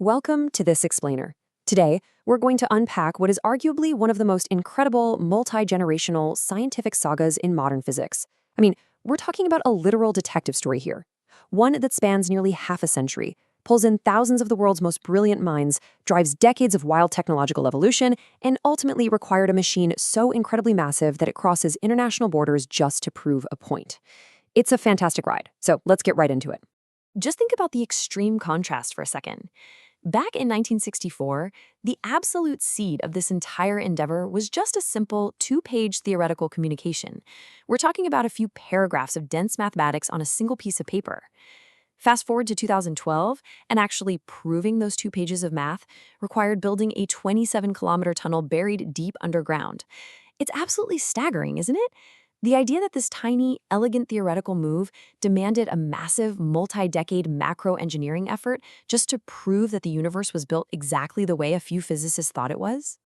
Welcome to this explainer. Today, we're going to unpack what is arguably one of the most incredible multi-generational scientific sagas in modern physics. We're talking about a literal detective story here. One that spans nearly half a century, pulls in thousands of the world's most brilliant minds, drives decades of wild technological evolution, and ultimately required a machine so incredibly massive that it crosses international borders just to prove a point. It's a fantastic ride, so let's get right into it. Just think about the extreme contrast for a second. Back in 1964, the absolute seed of this entire endeavor was just a simple two-page theoretical communication. We're talking about a few paragraphs of dense mathematics on a single piece of paper. Fast forward to 2012, and actually proving those 2 pages of math required building a 27-kilometer tunnel buried deep underground. It's absolutely staggering, isn't it? The idea that this tiny, elegant theoretical move demanded a massive, multi-decade macro-engineering effort just to prove that the universe was built exactly the way a few physicists thought it was?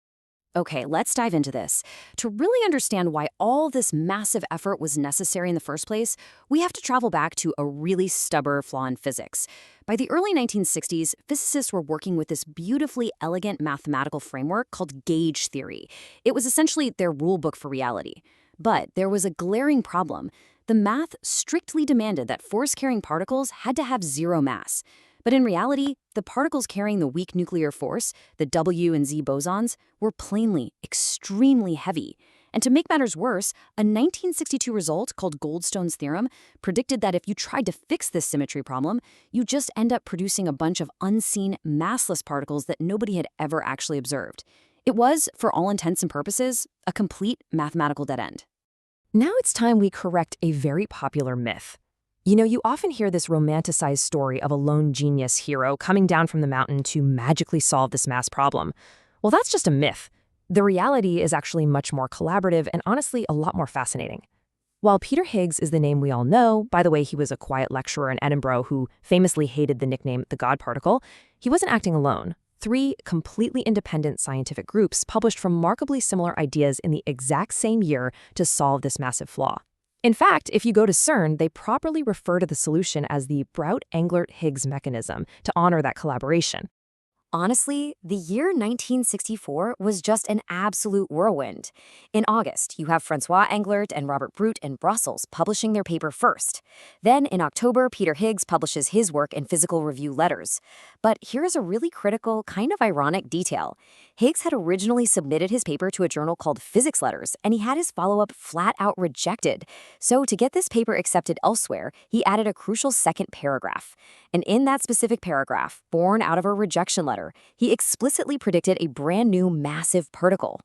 Okay, let's dive into this. To really understand why all this massive effort was necessary in the first place, we have to travel back to a really stubborn flaw in physics. By the early 1960s, physicists were working with this beautifully elegant mathematical framework called gauge theory. It was essentially their rule book for reality. But there was a glaring problem. The math strictly demanded that force-carrying particles had to have zero mass. But in reality, the particles carrying the weak nuclear force, the W and Z bosons, were plainly extremely heavy. And to make matters worse, a 1962 result called Goldstone's theorem predicted that if you tried to fix this symmetry problem, you just end up producing a bunch of unseen, massless particles that nobody had ever actually observed. It was, for all intents and purposes, a complete mathematical dead end. Now it's time we correct a very popular myth. You often hear this romanticized story of a lone genius hero coming down from the mountain to magically solve this math problem. Well, that's just a myth. The reality is actually much more collaborative and honestly a lot more fascinating. While Peter Higgs is the name we all know, by the way, he was a quiet lecturer in Edinburgh who famously hated the nickname the God particle, he wasn't acting alone. 3 completely independent scientific groups published remarkably similar ideas in the exact same year to solve this massive flaw. In fact, if you go to CERN, they properly refer to the solution as the Brout-Englert-Higgs mechanism to honor that collaboration. Honestly, the year 1964 was just an absolute whirlwind. In August, you have Francois Englert and Robert Brout in Brussels publishing their paper first. Then, in October, Peter Higgs publishes his work in Physical Review Letters. But here's a really critical, kind of ironic detail. Higgs had originally submitted his paper to a journal called Physics Letters, and he had his follow-up flat-out rejected. So to get this paper accepted elsewhere, he added a crucial second paragraph. And in that specific paragraph, born out of a rejection letter, he explicitly predicted a brand new massive particle.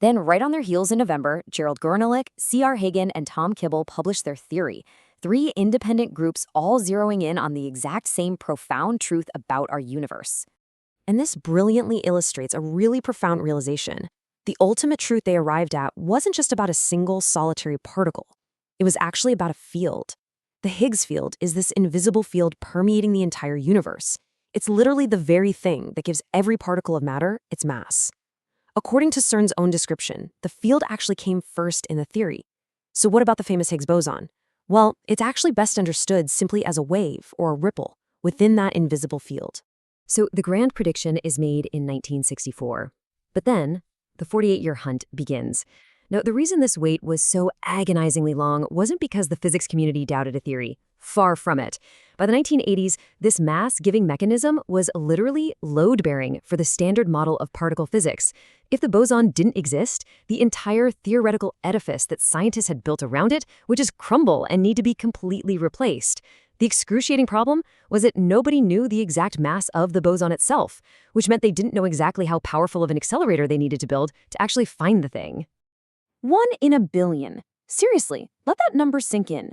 Then, right on their heels in November, Gerald Gornalik, C.R. Hagen, and Tom Kibble published their theory. 3 independent groups all zeroing in on the exact same profound truth about our universe. And this brilliantly illustrates a really profound realization. The ultimate truth they arrived at wasn't just about a single solitary particle. It was actually about a field. The Higgs field is this invisible field permeating the entire universe. It's literally the very thing that gives every particle of matter its mass. According to CERN's own description, the field actually came first in the theory. So what about the famous Higgs boson? Well, it's actually best understood simply as a wave or a ripple within that invisible field. So the grand prediction is made in 1964. But then, the 48-year hunt begins. Now, the reason this wait was so agonizingly long wasn't because the physics community doubted a theory. Far from it. By the 1980s, this mass-giving mechanism was literally load-bearing for the standard model of particle physics. If the boson didn't exist, the entire theoretical edifice that scientists had built around it would just crumble and need to be completely replaced. The excruciating problem was that nobody knew the exact mass of the boson itself, which meant they didn't know exactly how powerful of an accelerator they needed to build to actually find the thing. 1 in a billion. Seriously, let that number sink in.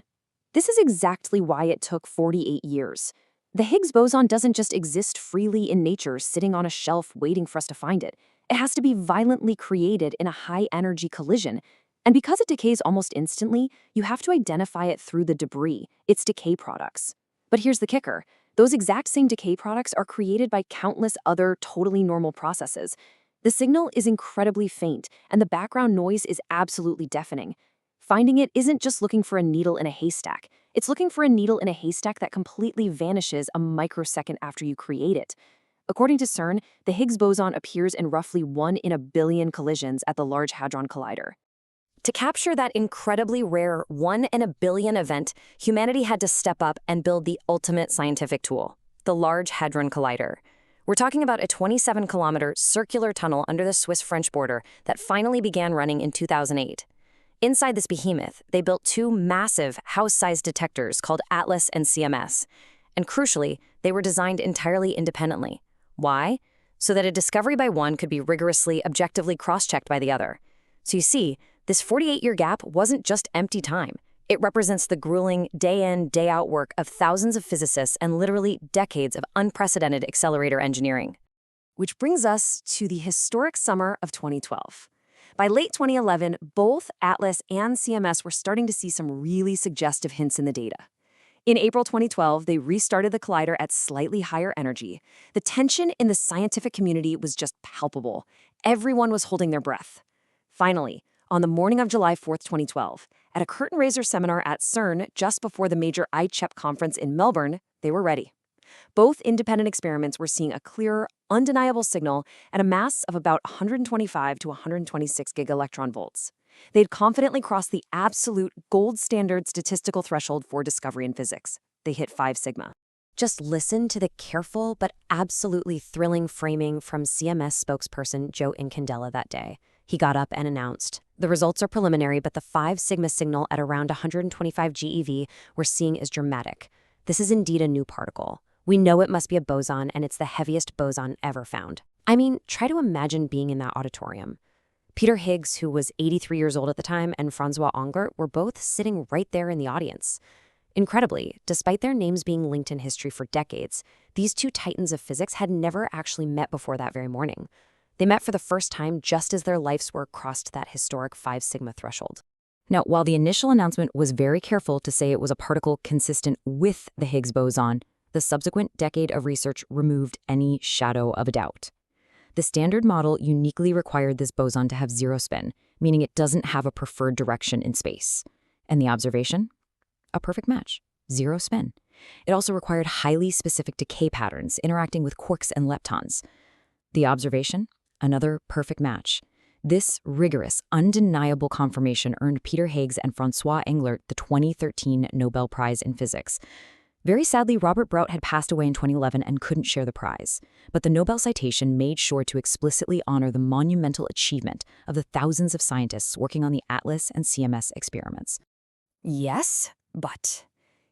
This is exactly why it took 48 years. The Higgs boson doesn't just exist freely in nature, sitting on a shelf waiting for us to find it. It has to be violently created in a high-energy collision. And because it decays almost instantly, you have to identify it through the debris, its decay products. But here's the kicker. Those exact same decay products are created by countless other totally normal processes. The signal is incredibly faint, and the background noise is absolutely deafening. Finding it isn't just looking for a needle in a haystack. It's looking for a needle in a haystack that completely vanishes a microsecond after you create it. According to CERN, the Higgs boson appears in roughly 1 in a billion collisions at the Large Hadron Collider. To capture that incredibly rare 1 in a billion event, humanity had to step up and build the ultimate scientific tool, the Large Hadron Collider. We're talking about a 27-kilometer circular tunnel under the Swiss-French border that finally began running in 2008. Inside this behemoth, they built two massive house-sized detectors called ATLAS and CMS. And crucially, they were designed entirely independently. Why? So that a discovery by one could be rigorously, objectively cross-checked by the other. So you see, this 48-year gap wasn't just empty time. It represents the grueling, day-in, day-out work of thousands of physicists and literally decades of unprecedented accelerator engineering. Which brings us to the historic summer of 2012. By late 2011, both ATLAS and CMS were starting to see some really suggestive hints in the data. In April 2012, they restarted the collider at slightly higher energy. The tension in the scientific community was just palpable. Everyone was holding their breath. Finally, on the morning of July 4th, 2012, at a curtain raiser seminar at CERN just before the major ICHEP conference in Melbourne, they were ready. Both independent experiments were seeing a clear, undeniable signal at a mass of about 125 to 126 gigaelectron volts. They'd confidently crossed the absolute gold standard statistical threshold for discovery in physics. They hit 5 sigma. Just listen to the careful but absolutely thrilling framing from CMS spokesperson Joe Incandela that day. He got up and announced, "The results are preliminary, but the 5 sigma signal at around 125 GeV we're seeing is dramatic. This is indeed a new particle. We know it must be a boson, and it's the heaviest boson ever found." I mean, try to imagine being in that auditorium. Peter Higgs, who was 83 years old at the time, and Francois Englert were both sitting right there in the audience. Incredibly, despite their names being linked in history for decades, these two titans of physics had never actually met before that very morning. They met for the first time just as their life's work crossed that historic 5 sigma threshold. Now, while the initial announcement was very careful to say it was a particle consistent with the Higgs boson, the subsequent decade of research removed any shadow of a doubt. The standard model uniquely required this boson to have 0 spin, meaning it doesn't have a preferred direction in space. And the observation? A perfect match. 0 spin. It also required highly specific decay patterns interacting with quarks and leptons. The observation? Another perfect match. This rigorous, undeniable confirmation earned Peter Higgs and Francois Englert the 2013 Nobel Prize in Physics. Very sadly, Robert Brout had passed away in 2011 and couldn't share the prize. But the Nobel citation made sure to explicitly honor the monumental achievement of the thousands of scientists working on the ATLAS and CMS experiments. Yes, but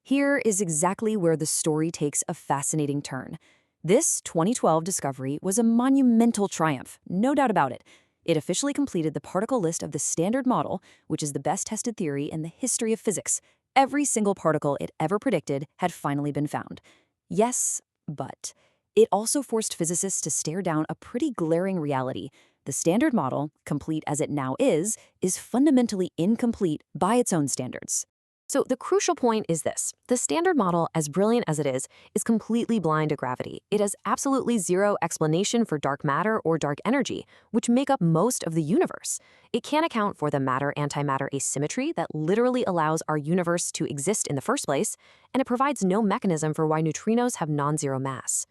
here is exactly where the story takes a fascinating turn. This 2012 discovery was a monumental triumph, no doubt about it. It officially completed the particle list of the Standard Model, which is the best-tested theory in the history of physics. Every single particle it ever predicted had finally been found. Yes, but it also forced physicists to stare down a pretty glaring reality. The Standard Model, complete as it now is fundamentally incomplete by its own standards. So the crucial point is this. The Standard Model, as brilliant as it is completely blind to gravity. It has absolutely 0 explanation for dark matter or dark energy, which make up most of the universe. It can't account for the matter-antimatter asymmetry that literally allows our universe to exist in the first place, and it provides no mechanism for why neutrinos have non-zero mass.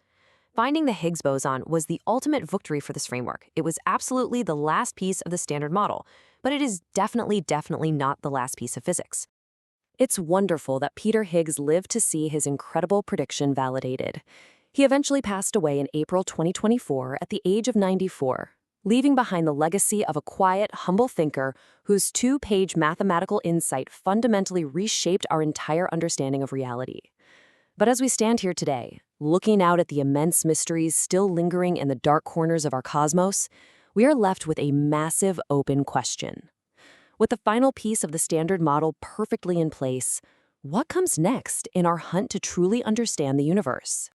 Finding the Higgs boson was the ultimate victory for this framework. It was absolutely the last piece of the Standard Model, but it is definitely not the last piece of physics. It's wonderful that Peter Higgs lived to see his incredible prediction validated. He eventually passed away in April 2024 at the age of 94, leaving behind the legacy of a quiet, humble thinker whose 2-page mathematical insight fundamentally reshaped our entire understanding of reality. But as we stand here today, looking out at the immense mysteries still lingering in the dark corners of our cosmos, we are left with a massive open question. With the final piece of the Standard Model perfectly in place, what comes next in our hunt to truly understand the universe?